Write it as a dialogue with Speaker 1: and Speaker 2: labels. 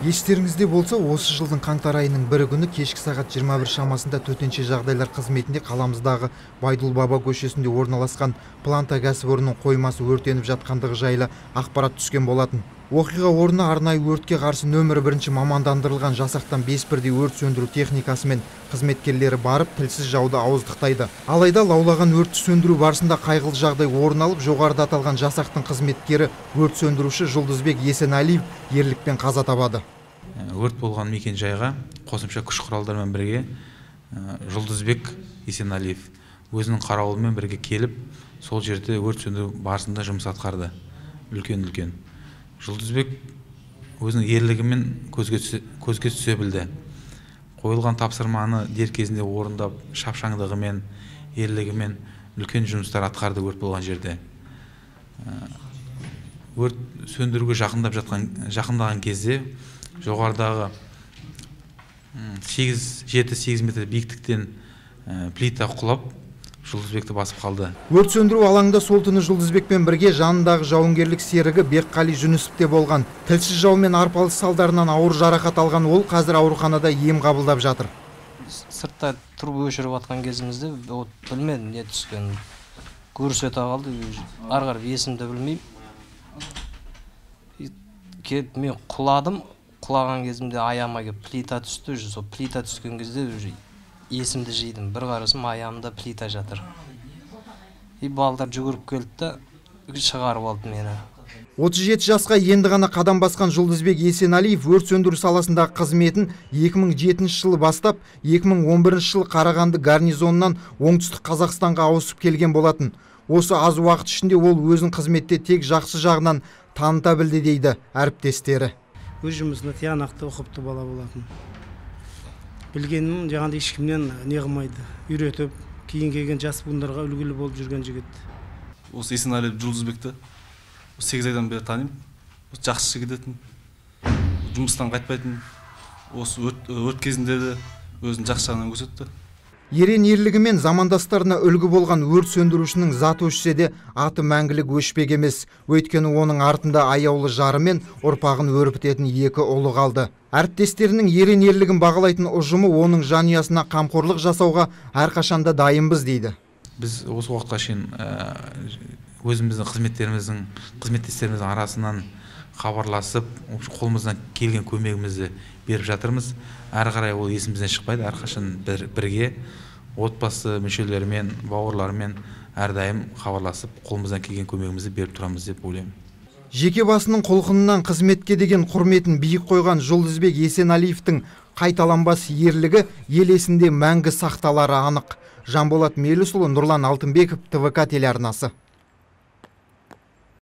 Speaker 1: Естеріңізде болса, осы жылдың қаңтар айының 1 күні кешкі сағат 21 шамасында төтенше жағдайлар қызметінде қаламыздағы Байдул Баба көшесінде орналасқан планта кәсіпорнының қоймасы өртеніп жатқандығы жайлы ақпарат түскен болатын. Оқиға орнына арнайы өртке қарсы нөмірі 1 мамандандырылған жасақтан 5 бірдей өрт сөндіру техникасы мен қызметкерлері барып тілсіз жауды ауыздықтайды. Алайда лаулаған өртті сөндіру барысында қайғылы жағдай орын алып, жоғарыда аталған жасақтың қызметкері өрт сөндіруші Жұлдызбек Есенәлиев ерлікпен қаза табады.
Speaker 2: Өрт болған мекен жайға қосымша күш құралдармен бірге Жұлдызбек Есенәлиев өзінің қарауылымен бірге келіп, сол жерде өрт сөндіру барысында жұмыс атқарды. Үлкен. Жұлдызбек өзінің ерлігімен көзге түсе білді. Қойылған тапсырманы дер кезінде орындап, шапшаңдығымен, ерлігімен үлкен жұмыстар атқарды өрт болған жерде. Өрт сөндіруге жақындаған кезде жоғарыдағы 7-8 метр биіктіктен плита құлап, Жұлдызбекті басып қалды.
Speaker 1: Өрт сөндіру алаңында сол түні Жұлдызбекпен бірге жанындағы жауынгерлік серігі Бекқали Жүнісов те болған. Тілсіз жаумен арпалыс салдарынан ауыр жарақат алған ол қазір ауруханада ем қабылдап жатыр.
Speaker 3: Сыртта тұрып өшіріп атқан кезімізде білмедім не түскен. Көрсете қалды, арғар есімді білмеймін. Мен құладым, құлаған кезімде аяма келіп плита түсті. Сол плита түскен кезде есімді жейдім. Бір қарасым аяғымда плита жатыр. Балдар жүгіріп келді, шығарып алды мені.
Speaker 1: 37 жасқа енді ғана қадам басқан Жұлдызбек Есенәлиев өрт сөндіру саласындағы қызметін 2007 жылы бастап, 2011 жылы Қарағанды гарнизонынан оңтүстік Қазақстанға ауысып келген болатын. Осы аз уақыт ішінде ол өзін қызметте тек жақсы жағынан таныта білді дейді әріптестері.
Speaker 4: Өз жұмысына тиянақты, ұқыпты бала болатын. Білгенім жаңағыда ешкімнен не қылмайды, үйретіп, кейін келген жас буындарға үлгілі болып жүрген жігіт.
Speaker 5: Осы Есенәлиев Жұлдызбекті 8 айдан бері танимын. Жақсы жігіт етін, жұмыстан қайтпайтын. Осы өрт кезінде де өзін жақсы жағынан көрсетті.
Speaker 1: Ерен ерлігімен замандастарына үлгі болған өрт сөндірушінің заты өшсе де аты мәңгілік өшпек емес. Өйткені оның артында аяулы жары мен ұрпағын өрбітетін 2 ұлы қалды. Әріптестерінің ерен ерлігін бағалайтын ұжымы оның жанұясына қамқорлық жасауға әрқашанда дайынбыз дейді.
Speaker 2: Біз осы уақытқа шейін өзіміздің қызметтестеріміздің арасынан хабарласып, қолымыздан келген көмегімізді беріп жатырмыз. Әрі қарай ол есімізден шықпайды, әрқашан бірге отбасы мүшелерімен, бауырларымен әрдайым хабарласып, қолымыздан келген көмегімізді беріп тұрамыз деп ойлаймын.
Speaker 1: Жеке басының құлқынынан қызметке деген құрметін биік қойған Жұлдызбек Есенәлиевтің қайталанбас ерлігі ел есінде мәңгі сақталары анық. Жанболат Мелісұлы, Нұрлан Алтынбеков, ТВК телеарнасы.